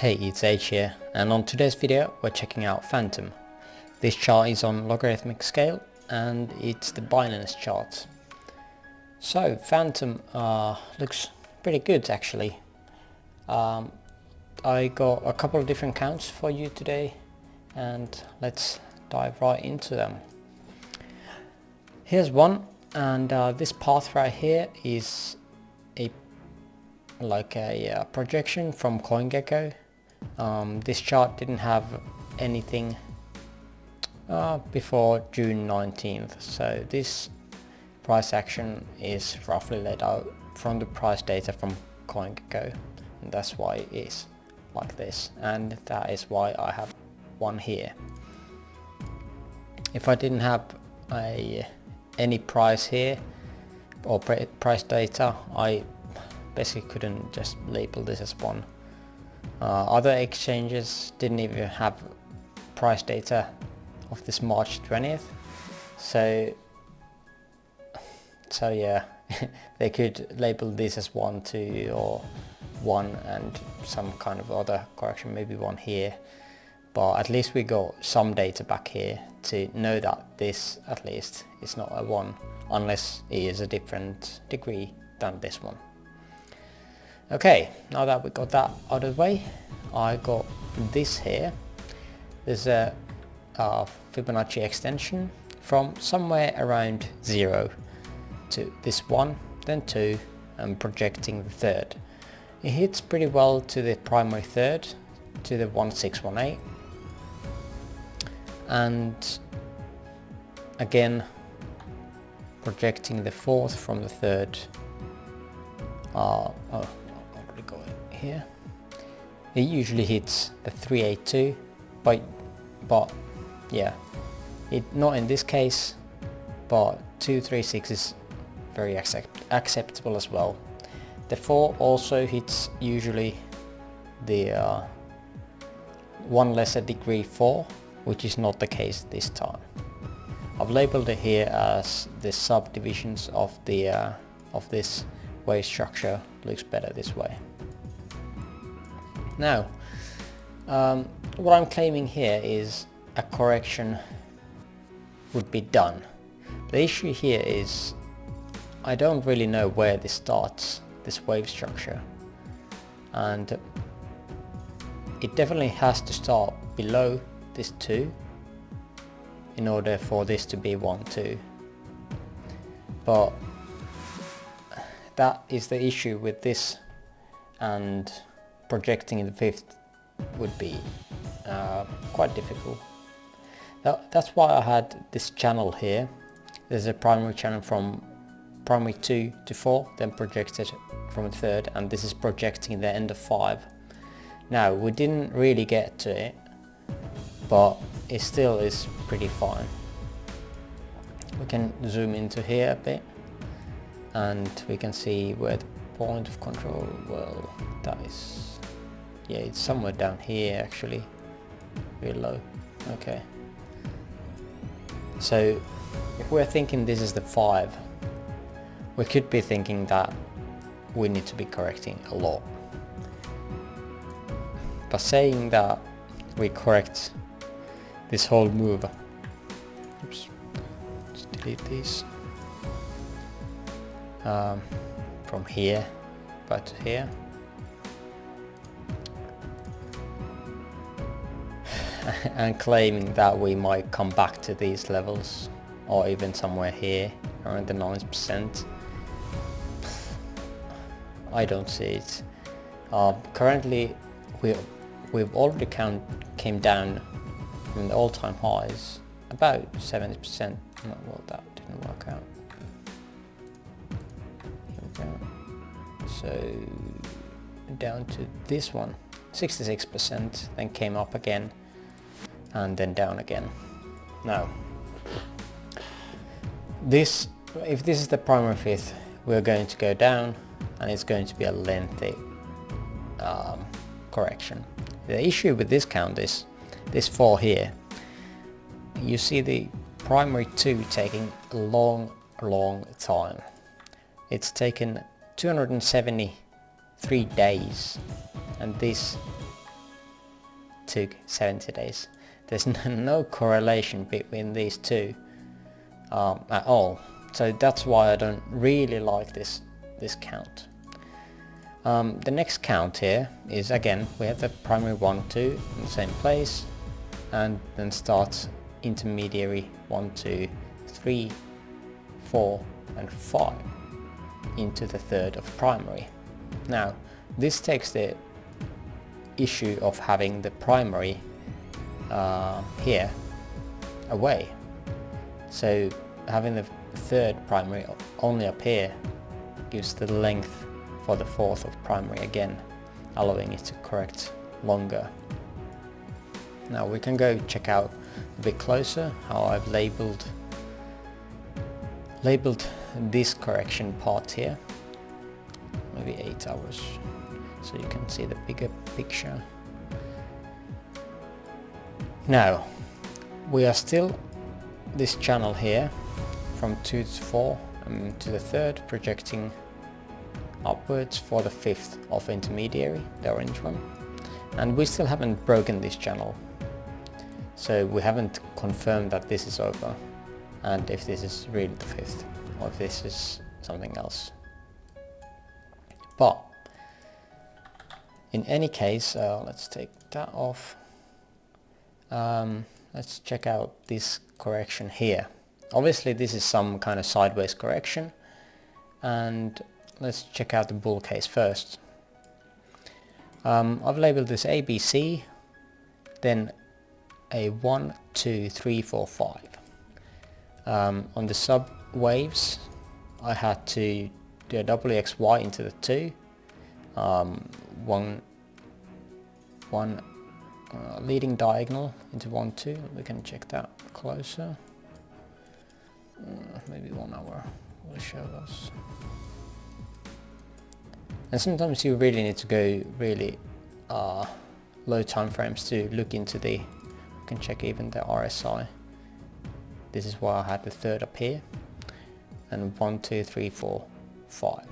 Hey, it's H here, and on today's video we're checking out FANTOM. This chart is on logarithmic scale and it's the Binance chart. So FANTOM looks pretty good actually. I got a couple of different counts for you today and let's dive right into them. Here's one, and this path right here is a projection from CoinGecko. This chart didn't have anything before June 19th, so this price action is roughly laid out from the price data from CoinGecko, and that's why it is like this, and that is why I have one here. If I didn't have any price here or price data, I basically couldn't just label this as one. Other exchanges didn't even have price data of this March 20th, so yeah, they could label this as 1, 2 or 1 and some kind of other correction, maybe 1 here, but at least we got some data back here to know that this at least is not a 1, unless it is a different degree than this one. Okay, now that we got that out of the way, I got this here. There's a Fibonacci extension from somewhere around 0 to this 1, then 2, and projecting the third. It hits pretty well to the primary third, to the 1618, and again projecting the fourth from the third. Here it usually hits the 382, but yeah, it not in this case, but 236 is very acceptable as well. The 4 also hits usually the 1 lesser degree 4, which is not the case this time. I've labeled it here as the subdivisions of the of this wave structure. Looks better this way. Now, what I'm claiming here is a correction would be done. The issue here is I don't really know where this starts, this wave structure, and it definitely has to start below this 2 in order for this to be 1, 2, but that is the issue with this, and projecting in the 5th would be quite difficult. That's why I had this channel here. There's a primary channel from primary 2 to 4, then projected from the 3rd, and this is projecting the end of 5. Now, we didn't really get to it, but it still is pretty fine. We can zoom into here a bit and we can see where the point of control, well, that is, yeah, it's somewhere down here actually, real low. Okay, so if we're thinking this is the 5, we could be thinking that we need to be correcting a lot. But saying that we correct this whole move, oops, let's delete these, from here back to here, and claiming that we might come back to these levels or even somewhere here around the 9%, I don't see it. Currently we've already came down from the all-time highs about 70%. Well, that didn't work out. So down to this one, 66%, then came up again and then down again. Now, if this is the primary 5th, we're going to go down and it's going to be a lengthy correction. The issue with this count is this 4 here. You see the primary 2 taking a long time. It's taken 273 days, and this took 70 days. There's no correlation between these two at all. So that's why I don't really like this count. The next count here is, again, we have the primary 1, 2 in the same place, and then starts intermediary 1, 2, 3, 4 and 5 into the third of primary. Now this takes the issue of having the primary here away. So having the third primary only up here gives the length for the fourth of primary again, allowing it to correct longer. Now we can go check out a bit closer how I've labeled this correction part here, maybe 8 hours, so you can see the bigger picture. Now we are still this channel here from 2 to 4 to the third, projecting upwards for the fifth of intermediary, the orange one, and we still haven't broken this channel, so we haven't confirmed that this is over and if this is really the fifth or if this is something else. But in any case, let's take that off. Let's check out this correction here. Obviously this is some kind of sideways correction, and let's check out the bull case first. I've labeled this ABC, then a 1, 2, 3, 4, 5. On the sub waves I had to do a WXY into the 2, one leading diagonal into 1, 2. We can check that closer. Maybe 1 hour will show us. And sometimes you really need to go really low time frames to look into the, you can check even the RSI. This is why I had the third up here, and 1, 2, 3, 4, 5.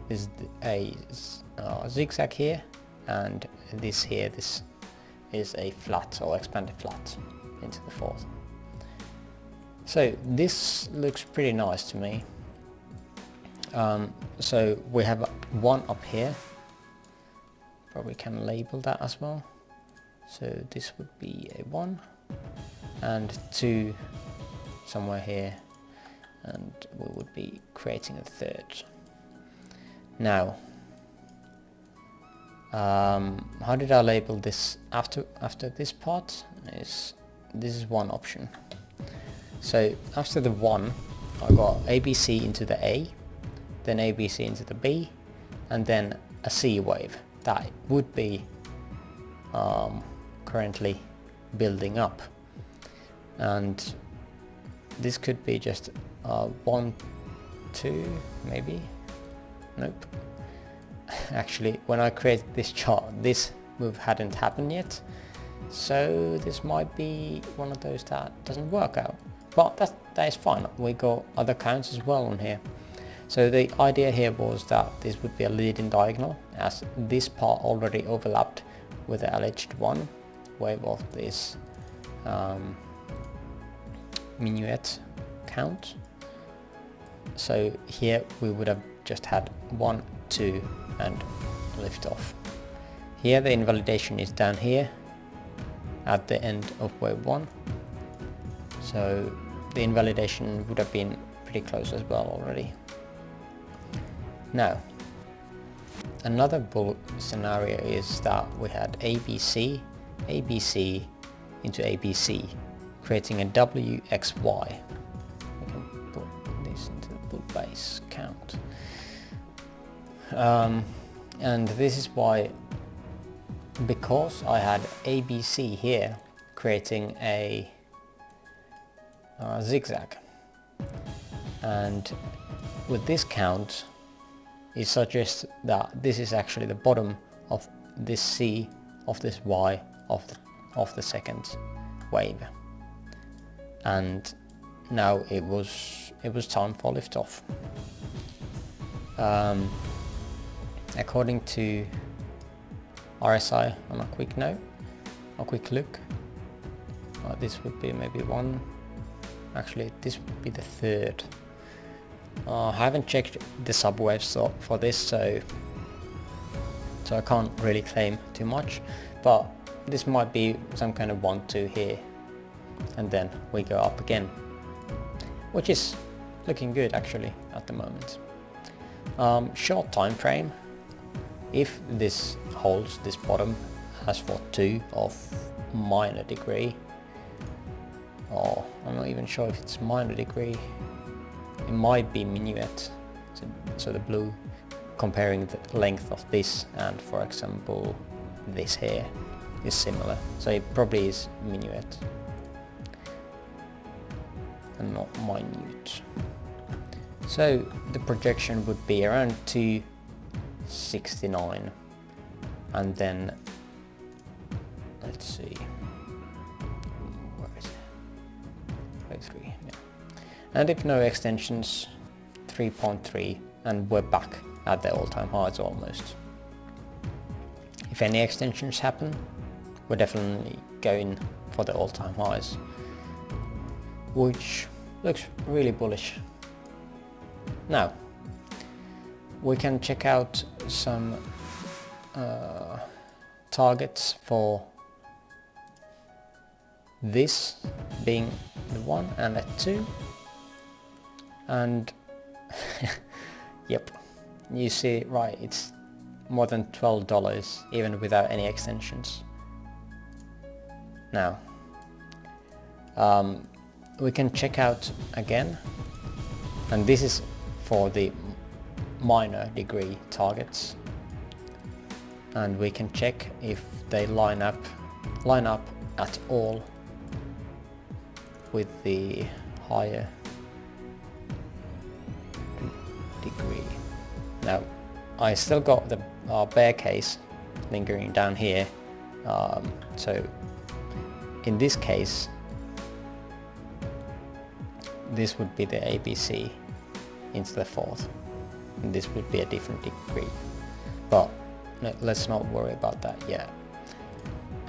This is a zigzag here, and this here, this is a flat or expanded flat into the fourth. So this looks pretty nice to me. So we have 1 up here, probably can label that as well. So this would be a 1 and 2 somewhere here, and we would be creating a third. Now how did I label this after this part? This is one option. So after the 1 I got ABC into the A, then ABC into the B, and then a C wave that would be currently building up, and this could be just 1, 2 maybe. Nope. Actually, when I created this chart, this move hadn't happened yet, so this might be one of those that doesn't work out, but that is fine. We got other counts as well on here. So the idea here was that this would be a leading diagonal, as this part already overlapped with the alleged 1 wave of this minuet count. So here we would have just had 1, 2 and lift off. Here the invalidation is down here at the end of wave 1, so the invalidation would have been pretty close as well already. Now another bull scenario is that we had ABC, ABC into ABC, creating a WXY. We can put this into the bull base count. And this is why, because I had ABC here creating a zigzag, and with this count it suggests that this is actually the bottom of this C, of this Y, of the second wave, and now it was time for liftoff. According to RSI, on a quick note, a quick look. This would be maybe one. Actually, this would be the third. I haven't checked the subwaves for this, so I can't really claim too much. But this might be some kind of 1-2 here, and then we go up again, which is looking good actually at the moment. Short time frame. If this holds this bottom as for 2 of minor degree, or I'm not even sure if it's minor degree, it might be minuet, so the blue, comparing the length of this and for example this here is similar, so it probably is minuet and not minute. So the projection would be around 269, and then let's see, where is it? Wave 3, yeah. And if no extensions, 3.3, and we're back at the all-time highs almost. If any extensions happen, we're definitely going for the all-time highs, which looks really bullish. Now we can check out some targets for this being the 1 and the 2, and yep, you see, right, it's more than $12 even without any extensions. Now we can check out again, and this is for the minor degree targets, and we can check if they line up at all with the higher degree. Now I still got the bear case lingering down here, so in this case this would be the ABC into the 4th, and this would be a different degree, but let's not worry about that yet.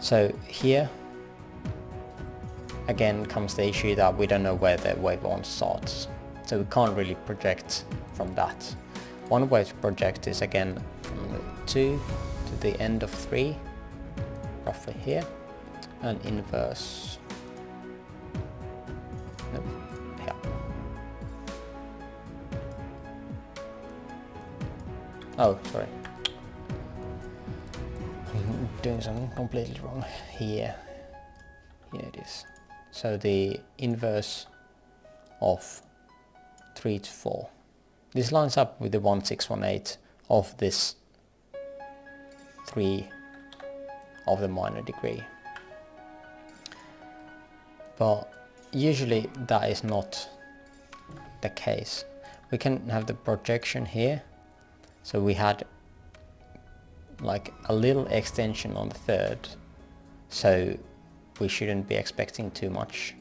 So here again comes the issue that we don't know where the wave 1 starts, so we can't really project from that. One way to project is again from the 2 to the end of 3, roughly here, and inverse. Nope. Yeah. Oh, sorry. I'm doing something completely wrong here. Here it is. So the inverse of 3 to 4. This lines up with the 1618 of this 3 of the minor degree. But usually that is not the case. We can have the projection here. So we had like a little extension on the 3rd. So we shouldn't be expecting too much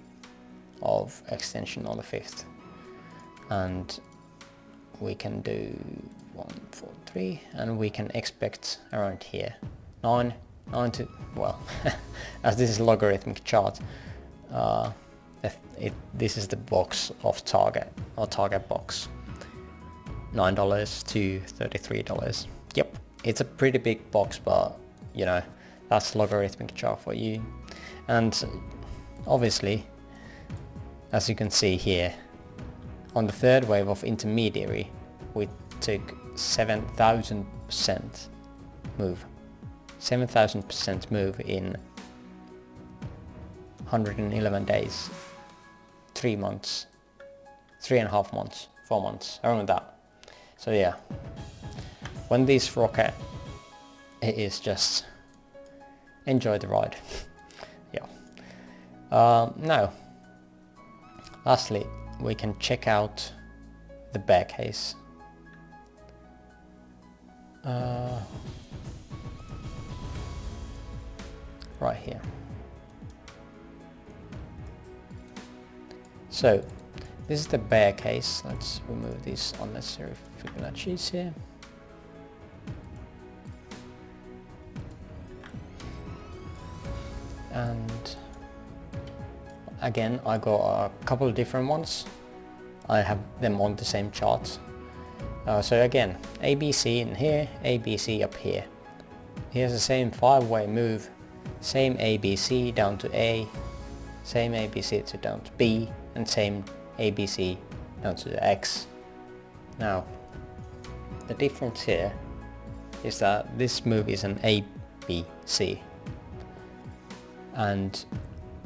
of extension on the 5th. And we can do 1, 4, 3, and we can expect around here 9 to, well, as this is a logarithmic chart, this is the box of target, or target box, $9 to $33. Yep, it's a pretty big box, but you know, that's logarithmic chart for you. And obviously, as you can see here, on the 3rd wave of intermediary, we took 7,000% move. 7,000% move in 111 days, 3 months, 3.5 months, 4 months, around that. So yeah, when these rocket, it is just enjoy the ride. Yeah. Now, lastly, we can check out the bear case. Right here. So this is the bear case. Let's remove these unnecessary Fibonacci's here. And again, I got a couple of different ones. I have them on the same chart. So again, ABC in here, ABC up here. Here's the same 5-way move, same ABC down to A, same ABC to down to B, and same ABC down to the X. Now, the difference here is that this move is an ABC, and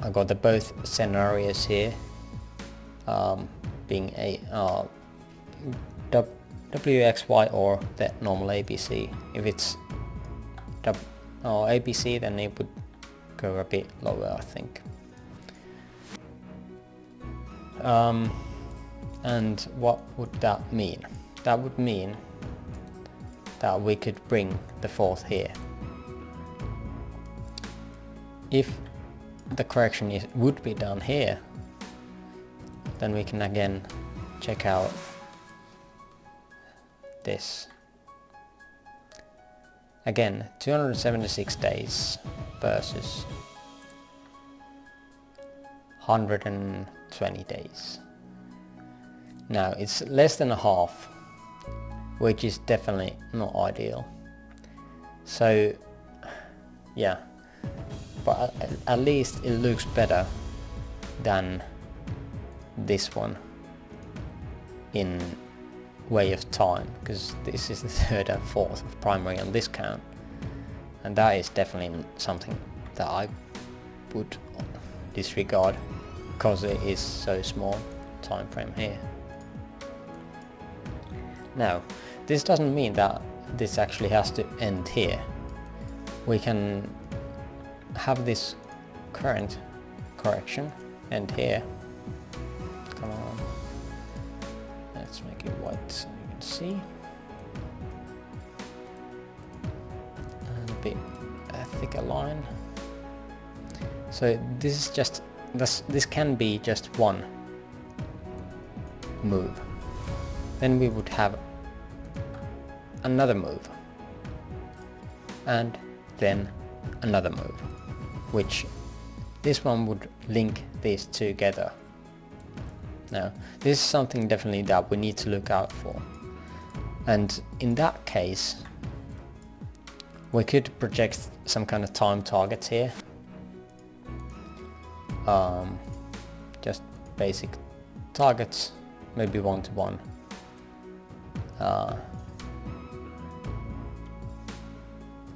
I got the both scenarios here, being a WXY or the normal ABC. If it's ABC, then it would go a bit lower, I think. And what would that mean? That would mean that we could bring the fourth here. If the correction would be done here, then we can again check out this. Again, 276 days versus 120 days. Now it's less than a half, which is definitely not ideal. So yeah, but at least it looks better than this one in way of time, because this is the third and fourth of primary on this count, and that is definitely something that I would disregard because it is so small time frame here. Now, this doesn't mean that this actually has to end here. We can have this current correction end here. Come on, let's make it white so you can see, and a bit thicker line. So this is just this can be just one move. Then we would have another move, and then another move, which this one would link these together. Now, this is something definitely that we need to look out for, and in that case we could project some kind of time targets here, just basic targets, maybe 1-to-1.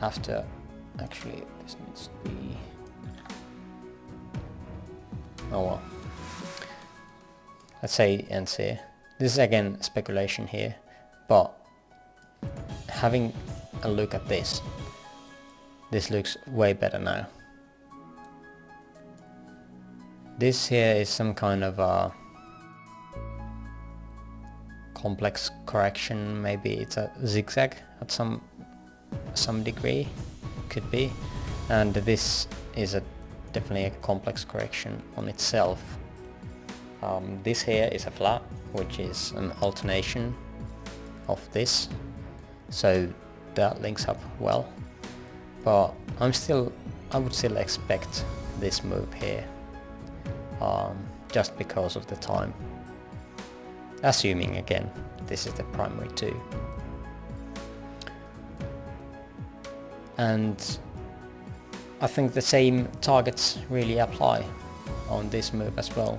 After, actually this needs to be, oh well, let's say it ends here. This is again speculation here, but having a look at this looks way better now. This here is some kind of a complex correction, maybe it's a zigzag at some degree, could be, and this is definitely a complex correction on itself. This here is a flat, which is an alternation of this, so that links up well, but I would still expect this move here, just because of the time, assuming again this is the primary too. And I think the same targets really apply on this move as well,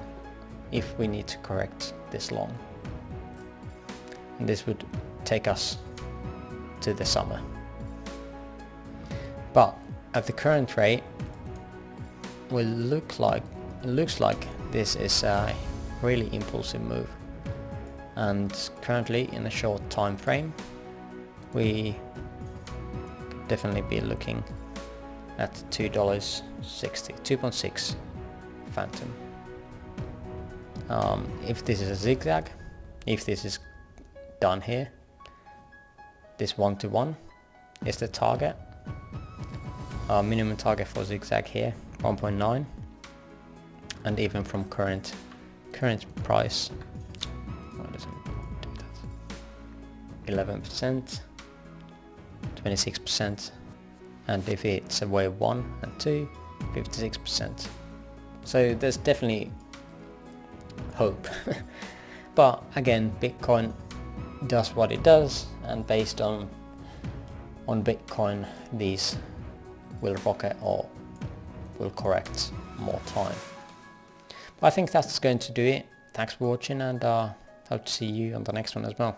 if we need to correct this long. And this would take us to the summer. But at the current rate, it looks like this is a really impulsive move. And currently in a short time frame, we definitely be looking at $2.60, 2.6 Phantom. If this is a zigzag, if this is done here, this 1-to-1 is the target. Minimum target for zigzag here, 1.9, and even from current price, why doesn't it do that? 11%, 26%, and if it's a wave 1 and 2, 56%. So there's definitely hope. But again, Bitcoin does what it does, and based on Bitcoin, these will rocket or will correct more time. But I think that's going to do it. Thanks for watching, and hope to see you on the next one as well.